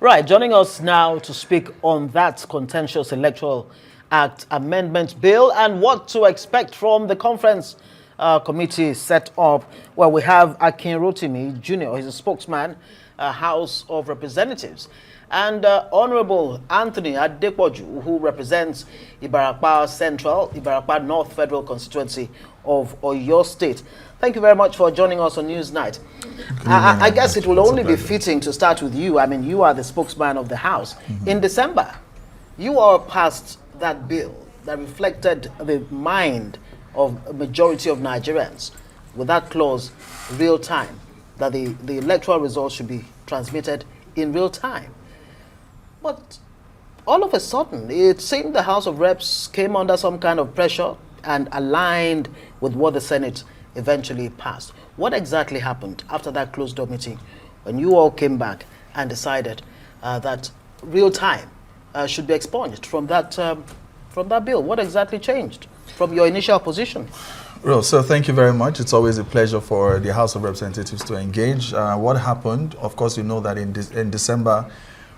Right, joining us now to speak on that contentious Electoral Act Amendment Bill and what to expect from the conference committee set up. Well, we have Rotimi Jr., he's a spokesman, House of Representatives, and Honorable Anthony Adepoju, who represents Ibarapa Central, Ibarapa North Federal Constituency of Oyo State. Thank you very much for joining us on Newsnight. I guess it will only be fitting to start with you. I mean, you are the spokesman of the House. In December, you all passed that bill that reflected the mind of a majority of Nigerians with that clause, real time, that the electoral results should be transmitted in real time. But all of a sudden, it seemed the House of Reps came under some kind of pressure and aligned with what the Senate eventually passed. What exactly happened after that closed-door meeting when you all came back and decided that real time should be expunged from that bill? What exactly changed from your initial position? Well, so thank you very much. It's always a pleasure for the House of Representatives to engage. What happened, of course, you know that in December,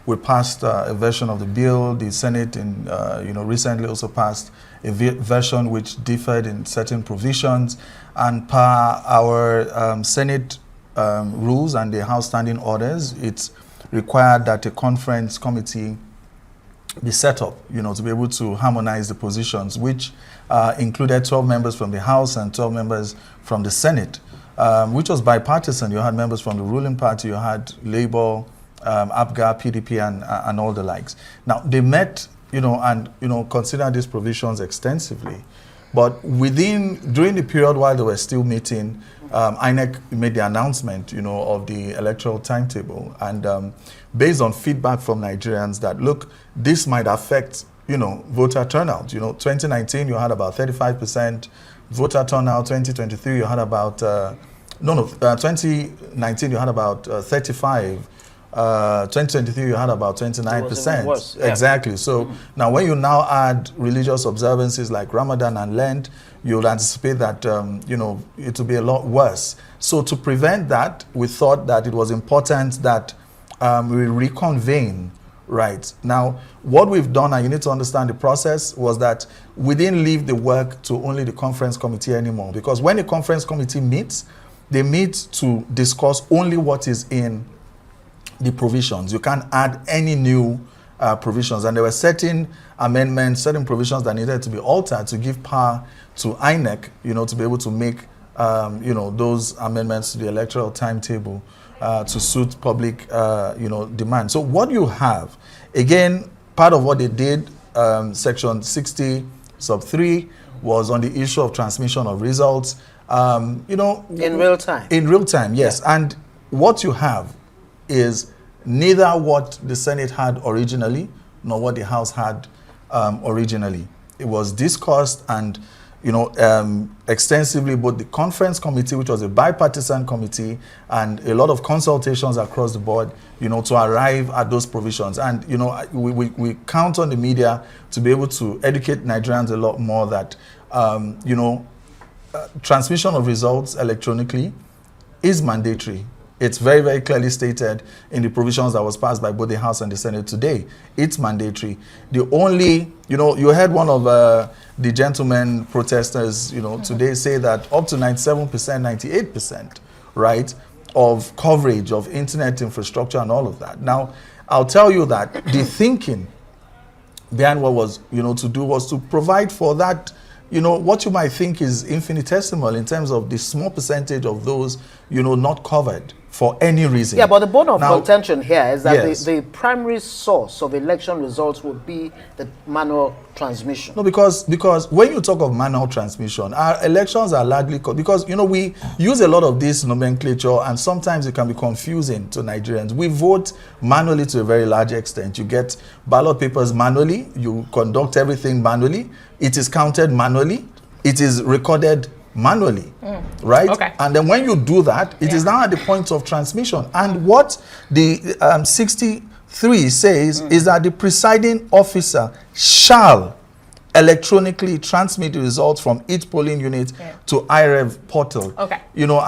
we passed a version of the bill. The Senate, recently also passed a version which differed in certain provisions. And per our Senate rules and the House standing orders, it's required that a conference committee be set up, to be able to harmonize the positions, which included 12 members from the House and 12 members from the Senate, which was bipartisan. You had members from the ruling party, you had Labour, APGA, PDP, and all the likes. Now, they met, considered these provisions extensively. But during the period while they were still meeting, INEC made the announcement, of the electoral timetable. And based on feedback from Nigerians that, look, this might affect, voter turnout. 2019, you had about 35% voter turnout. 2023, you had about, 2019, you had about 35%. 2023, you had about 29%. Yeah. Exactly. So now when you now add religious observances like Ramadan and Lent, you'll anticipate that, it will be a lot worse. So to prevent that, we thought that it was important that we reconvene. Right. Now, what we've done, and you need to understand the process, was that we didn't leave the work to only the conference committee anymore. Because when the conference committee meets, they meet to discuss only what is in the provisions. You can't add any new provisions. And there were certain amendments, certain provisions that needed to be altered to give power to INEC, to be able to make, those amendments to the electoral timetable to suit public, demand. So what you have, again, part of what they did, section 60 sub 3 was on the issue of transmission of results, in real time. In real time, yes. Yeah. And what you have is neither what the Senate had originally nor what the House had originally. It was discussed and extensively, both the conference committee, which was a bipartisan committee, and a lot of consultations across the board, to arrive at those provisions. And we count on the media to be able to educate Nigerians a lot more that transmission of results electronically is mandatory. It's very, very clearly stated in the provisions that was passed by both the House and the Senate today. It's mandatory. The only, you heard one of the gentlemen protesters, today say that up to 97%, 98%, right, of coverage of internet infrastructure and all of that. Now, I'll tell you that the thinking behind what was, to do was to provide for that, what you might think is infinitesimal in terms of the small percentage of those, not covered for any reason. Yeah, but the bone of contention here is that yes, the primary source of election results would be the manual transmission. No, because when you talk of manual transmission, our elections are largely, because, we use a lot of this nomenclature and sometimes it can be confusing to Nigerians. We vote manually to a very large extent. You get ballot papers manually, you conduct everything manually, it is counted manually, it is recorded manually, right? Okay. And then when you do that, it is now at the point of transmission. And what the 63 says is that the presiding officer shall electronically transmit the results from each polling unit to IREV portal. Okay. You know,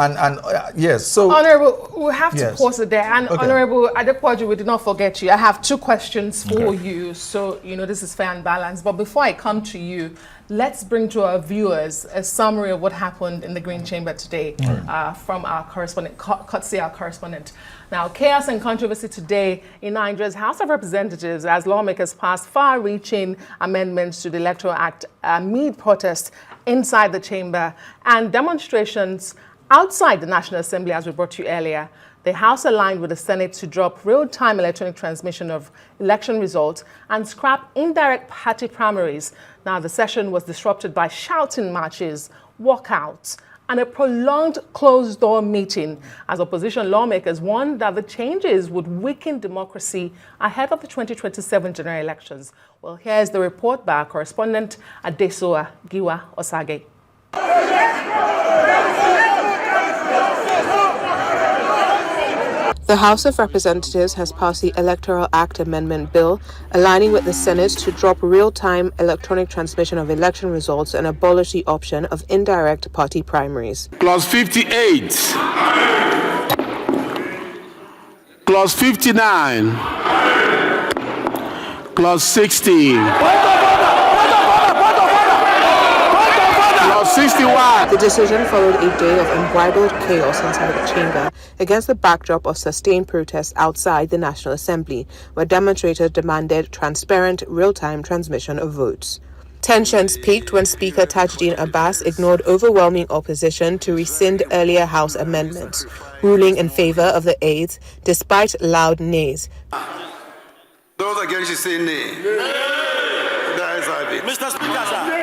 yes. So, Honorable, we have to yes. pause it there. And Honorable Adepoju, we did not forget you. I have two questions for you. So, you know, this is fair and balanced. But before I come to you, let's bring to our viewers a summary of what happened in the Green Chamber today from our correspondent, courtesy our correspondent. Now, chaos and controversy today in Nigeria's House of Representatives as lawmakers passed far-reaching amendments to the Electoral Act amid protests inside the chamber and demonstrations outside the National Assembly, as we brought to you earlier. The House aligned with the Senate to drop real-time electronic transmission of election results and scrap indirect party primaries. Now, the session was disrupted by shouting matches, walkouts, and a prolonged closed-door meeting as opposition lawmakers warned that the changes would weaken democracy ahead of the 2027 general elections. Well, here's the report by our correspondent Adesoa Giwa Osage. The House of Representatives has passed the Electoral Act Amendment Bill, aligning with the Senate to drop real-time electronic transmission of election results and abolish the option of indirect party primaries. Clause 58. Clause 59. Clause 16. 61. The decision followed a day of unbridled chaos inside the chamber against the backdrop of sustained protests outside the National Assembly, where demonstrators demanded transparent, real-time transmission of votes. Tensions peaked when Speaker Tajuddin Abbas ignored overwhelming opposition to rescind earlier House amendments, ruling in favor of the aids despite loud nays. Those against should say nay. That is how it is. Mr. Speaker, sir.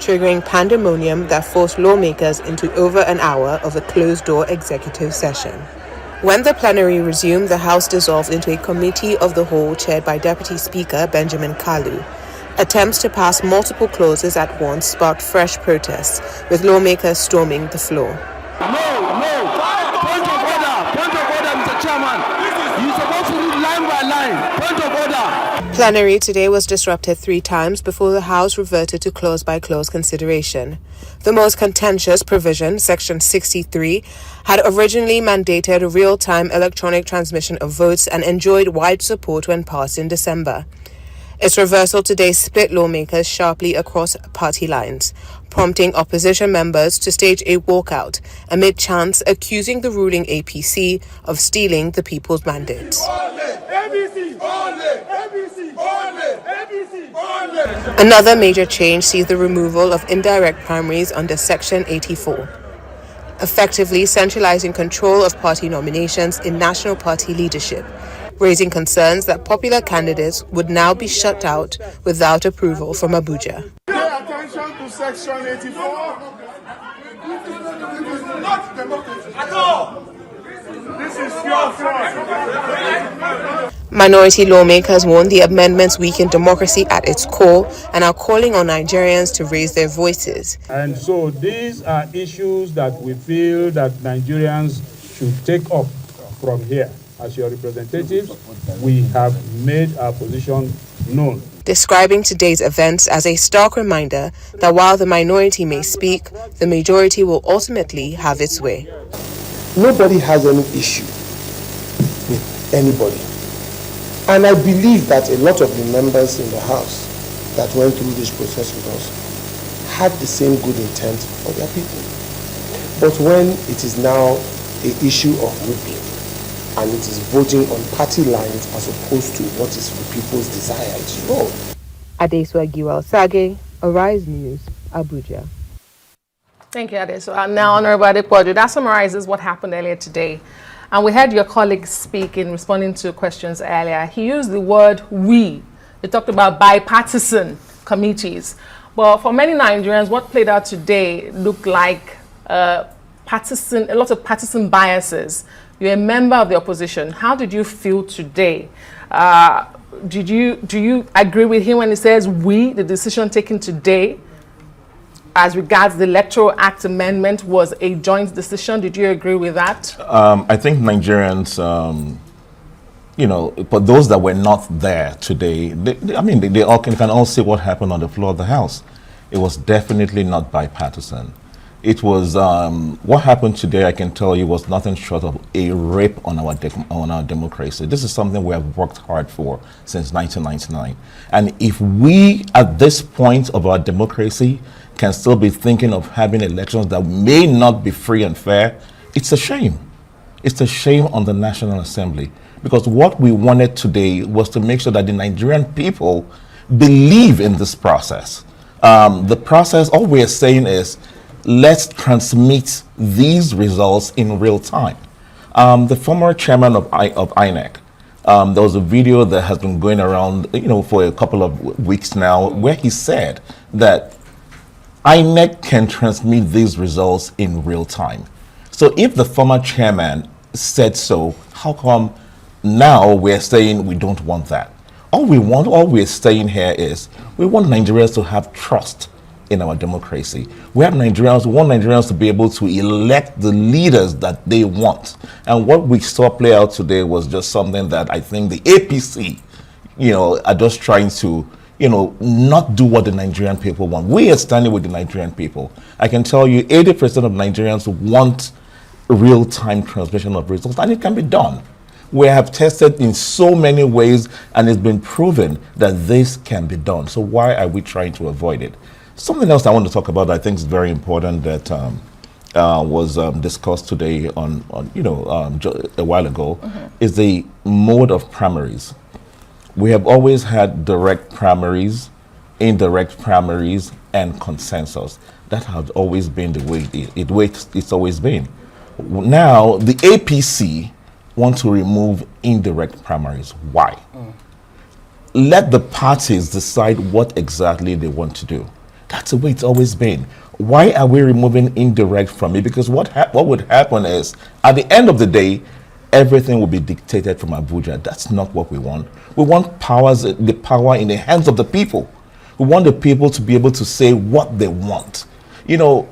Triggering pandemonium that forced lawmakers into over an hour of a closed-door executive session. When the plenary resumed, the House dissolved into a committee of the whole chaired by Deputy Speaker Benjamin Kalu. Attempts to pass multiple clauses at once sparked fresh protests, with lawmakers storming the floor. No. Point of order, Mr. Chairman. You're supposed to read line by line. Point of order. Plenary today was disrupted 3 times before the House reverted to clause-by-clause consideration. The most contentious provision, Section 63, had originally mandated real-time electronic transmission of votes and enjoyed wide support when passed in December. Its reversal today split lawmakers sharply across party lines, prompting opposition members to stage a walkout amid chants accusing the ruling APC of stealing the people's mandate. Another major change sees the removal of indirect primaries under Section 84, effectively centralizing control of party nominations in national party leadership, raising concerns that popular candidates would now be shut out without approval from Abuja. Pay attention to Section 84. This is not democracy at all. This is pure fraud. Minority lawmakers warn the amendments weaken democracy at its core and are calling on Nigerians to raise their voices. And so these are issues that we feel that Nigerians should take up from here. As your representatives, we have made our position known. Describing today's events as a stark reminder that while the minority may speak, the majority will ultimately have its way. Nobody has any issue with anybody. And I believe that a lot of the members in the House that went through this process with us had the same good intent for their people. But when it is now an issue of whipping, and it is voting on party lines as opposed to what is the people's desire, it's wrong. Adesoa Giwa Osage, Arise News, Abuja. Thank you, Adesoa. Now, Honorable Adepoju, that summarizes what happened earlier today. And we heard your colleague speak in responding to questions earlier. He used the word we. He talked about bipartisan committees. But for many Nigerians, what played out today looked like a lot of partisan biases. You're a member of the opposition. How did you feel today? Do you agree with him when he says we, the decision taken today as regards the Electoral Act amendment was a joint decision? Did you agree with that? I think Nigerians, but those that were not there today, they all can all see what happened on the floor of the House. It was definitely not bipartisan. It was, what happened today, I can tell you, was nothing short of a rape on our democracy. This is something we have worked hard for since 1999. And if we, at this point of our democracy, can still be thinking of having elections that may not be free and fair, it's a shame. It's a shame on the National Assembly. Because what we wanted today was to make sure that the Nigerian people believe in this process. The process, all we're saying is, let's transmit these results in real time. The former chairman of INEC, there was a video that has been going around, for a couple of weeks now, where he said that INEC can transmit these results in real time. So if the former chairman said so, how come now we're saying we don't want that? All we're saying here is we want Nigerians to have trust in our democracy. We want Nigerians to be able to elect the leaders that they want. And what we saw play out today was just something that I think the APC, are just trying to, not do what the Nigerian people want. We are standing with the Nigerian people. I can tell you 80% of Nigerians want real-time transmission of results, and it can be done. We have tested in so many ways, and it's been proven that this can be done. So why are we trying to avoid it? Something else I want to talk about, I think is very important, that was discussed today on a while ago, is the mode of primaries. We have always had direct primaries, indirect primaries, and consensus. That has always been the way it's always been. Now, the APC want to remove indirect primaries. Why? Let the parties decide what exactly they want to do. That's the way it's always been. Why are we removing indirect from it? Because what would happen is, at the end of the day, everything will be dictated from Abuja. That's not what we want. We want the power in the hands of the people. We want the people to be able to say what they want.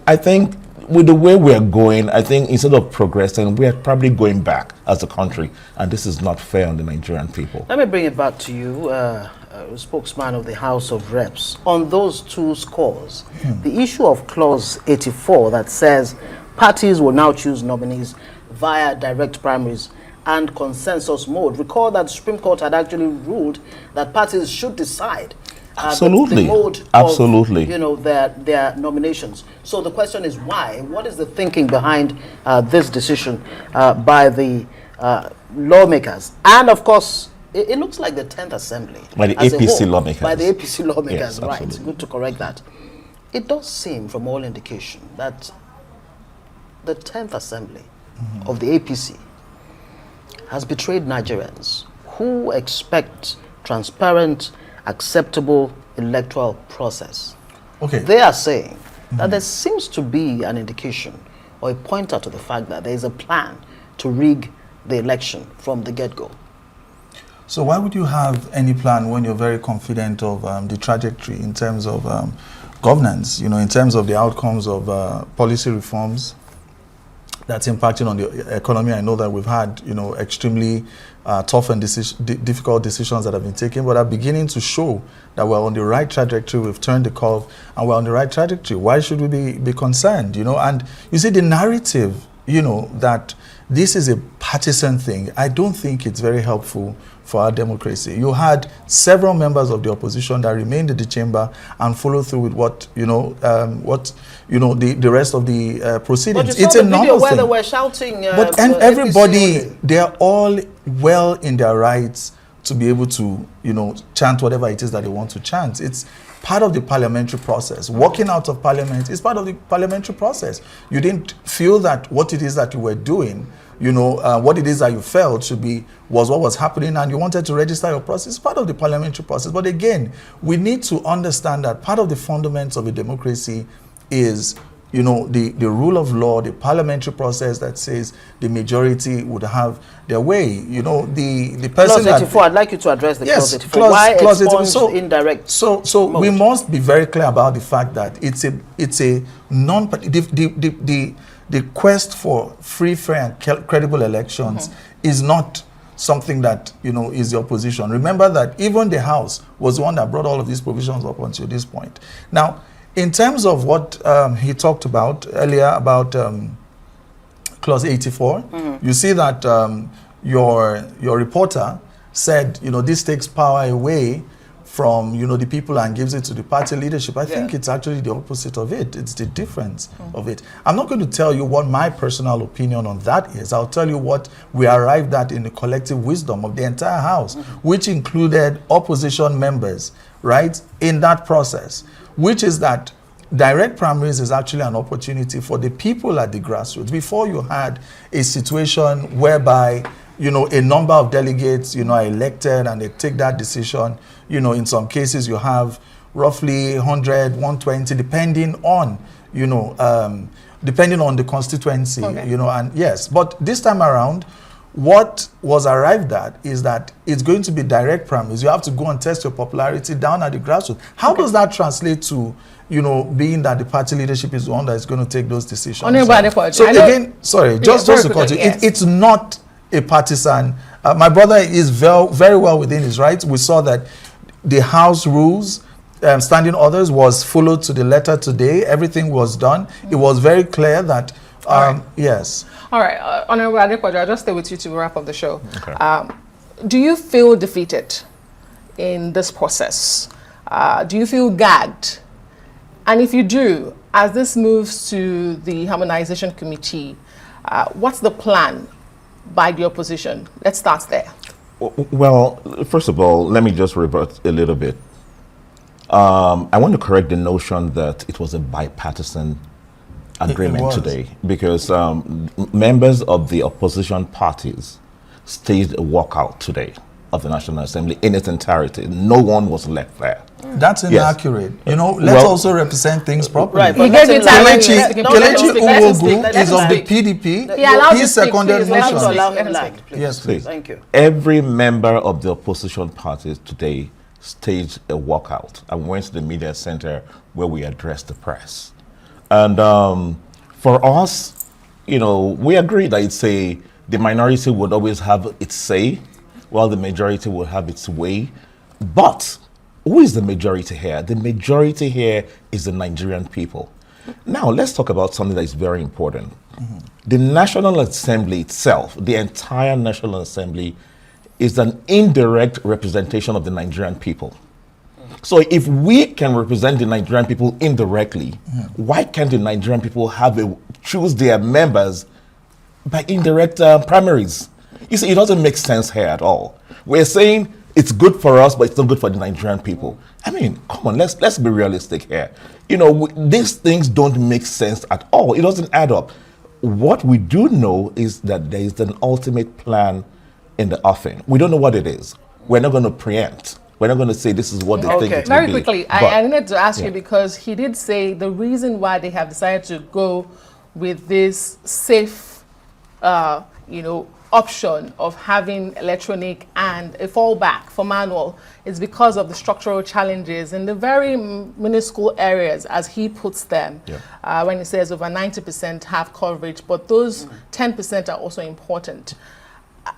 I think with the way we're going, I think instead of progressing, we're probably going back as a country. And this is not fair on the Nigerian people. Let me bring it back to you, spokesman of the House of Reps. On those two scores, the issue of Clause 84 that says parties will now choose nominees via direct primaries and consensus mode. Recall that the Supreme Court had actually ruled that parties should decide Absolutely. The mode Absolutely. of their nominations. So the question is why? What is the thinking behind this decision by the lawmakers? And of course, it looks like the 10th Assembly. By the APC lawmakers. By the APC lawmakers, yes, right. absolutely. Good to correct that. It does seem, from all indication, that the 10th Assembly of the APC has betrayed Nigerians who expect transparent, acceptable electoral process. Okay. They are saying that there seems to be an indication or a pointer to the fact that there is a plan to rig the election from the get-go. So why would you have any plan when you're very confident of the trajectory in terms of governance, in terms of the outcomes of policy reforms that's impacting on the economy? I know that we've had, extremely tough and difficult decisions that have been taken, but are beginning to show that we're on the right trajectory. We've turned the curve and we're on the right trajectory. Why should we be concerned, And you see the narrative, that this is a partisan thing, I don't think it's very helpful for our democracy. You had several members of the opposition that remained in the chamber and followed through with what, the rest of the proceedings. But you saw the video where they were shouting. And everybody, they are all well in their rights to be able to, chant whatever it is that they want to chant. It's part of the parliamentary process. Walking out of parliament is part of the parliamentary process. You didn't feel that what it is that you were doing, what it is that you felt was what was happening, and you wanted to register your process. It's part of the parliamentary process. But again, we need to understand that part of the fundamentals of a democracy is, the rule of law, the parliamentary process that says the majority would have their way. The person Clause 84, I'd like you to address the Clause 84. Clause 84. So indirect? So mode? We must be very clear about the fact that it's a the quest for free, fair, and credible elections is not something that, you know, is the opposition. Remember that even the House was the one that brought all of these provisions up until this point. Now, in terms of what he talked about earlier about Clause 84, you see that your reporter said, you know, this takes power away from, you know, the people and gives it to the party leadership. I think it's actually the opposite of it. It's the difference of it. I'm not going to tell you what my personal opinion on that is. I'll tell you what we arrived at in the collective wisdom of the entire House, which included opposition members, right, in that process, which is that direct primaries is actually an opportunity for the people at the grassroots. Before you had a situation whereby, you know, a number of delegates, you know, are elected and they take that decision. You know, in some cases you have roughly 100, 120, depending on, you know, depending on the constituency, you know, and yes. But this time around, what was arrived at is that it's going to be direct primaries. You have to go and test your popularity down at the grassroots. How does that translate to, you know, being that the party leadership is the one that is going to take those decisions? So again, sorry, just to cut you, it's not a partisan. My brother is very well within his rights. We saw that the House rules, standing orders, was followed to the letter today. Everything was done. It was very clear that, yes. All right, Honorable Adepoju, I'll just stay with you to wrap up the show. Okay. Do you feel defeated in this process? Do you feel gagged? And if you do, as this moves to the Harmonization Committee, what's the plan by the opposition? Let's start there. Well, first of all, let me just revert a little bit. I want to correct the notion that it was a bipartisan agreement today, because members of the opposition parties staged a walkout today of the National Assembly in its entirety. No one was left there. That's inaccurate. You know, let's also represent things properly. Right, Kelechi Uwogu is of the PDP. He's seconded motion. Yes, please. Thank you. Every member of the opposition parties today staged a walkout and went to the media center where we addressed the press. And for us, you know, we agree that the minority would always have its say, while the majority will have its way. But who is the majority here? The majority here is the Nigerian people. Now, let's talk about something that is very important. The National Assembly itself, the entire National Assembly, is an indirect representation of the Nigerian people. So if we can represent the Nigerian people indirectly, why can't the Nigerian people choose their members by indirect primaries? You see, it doesn't make sense here at all. We're saying it's good for us, but it's not good for the Nigerian people. I mean, come on, let's be realistic here. You know, these things don't make sense at all. It doesn't add up. What we do know is that there is an ultimate plan in the offing. We don't know what it is. We're not going to preempt. We're not going to say this is what they think it will be. Very quickly, I needed to ask you, because he did say the reason why they have decided to go with this safe, you know, option of having electronic and a fallback for manual is because of the structural challenges in the very minuscule areas, as he puts them, when he says over 90% have coverage, but those 10% are also important.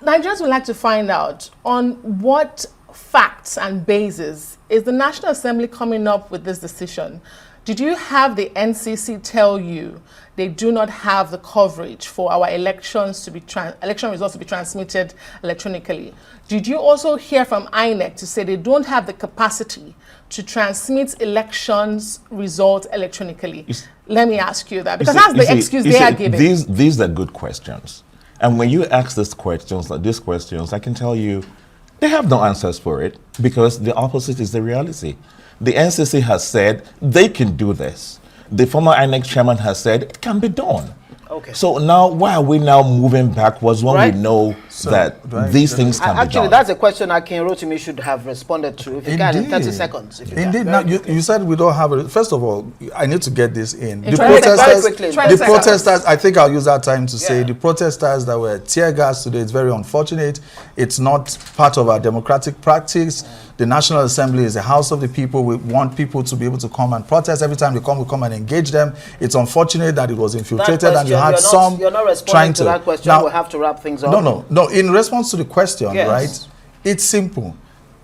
Nigerians would like to find out on what facts and basis is the National Assembly coming up with this decision. Did you have the NCC tell you they do not have the coverage for our elections to be election results to be transmitted electronically? Did you also hear from INEC to say they don't have the capacity to transmit elections results electronically? Let me ask you that, because that's the excuse they are giving. These are good questions. And when you ask these questions, I can tell you they have no answers for it, because the opposite is the reality. The NCC has said they can do this. The former INEC chairman has said it can be done. Okay. So now, why are we now moving backwards when we know that these things can be done? Actually, that's a question Akin Rotimi should have responded to, if you can, in 30 seconds. Indeed. Now, you said we don't have it. First of all, I need to get this in. The protesters, I think I'll use that time to say, the protesters that were tear gas today, it's very unfortunate. It's not part of our democratic practice. The National Assembly is the house of the people. We want people to be able to come and protest. Every time they come, we come and engage them. It's unfortunate that it was infiltrated and you had some You're not responding trying to that question. Now, we'll have to wrap things up. No. In response to the question, Yes. right? It's simple.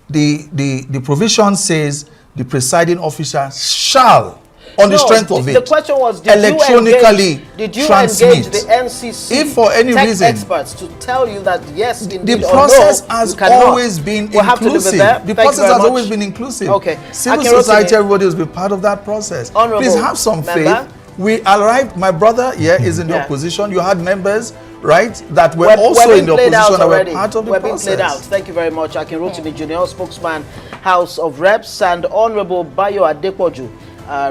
The provision says the presiding officer shall, on the strength of it, the question was, did electronically did you transmit. engage the NCC If for any tech reason experts to tell you that yes, indeed, the or process no, has you cannot? always been We'll have to leave it inclusive. there. The Thank you process very has much. always been inclusive. Okay. Civil Akin society, Rotimi. everybody has been part of that process. Honorable Please have some member. faith. We arrived, my brother here is in the Yeah. opposition. You had members, right, that were We're also being in the played out opposition that were already. part of the We're process. being played out. Thank you very much, Akin Rotimi Jr., spokesman, House of Reps, and Honorable Bayo Adepoju,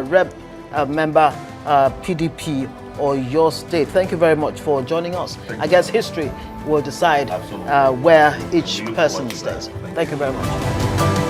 Rep member, PDP or your state. Thank you very much for joining us. I guess history will decide where each person stays. Thank you very much.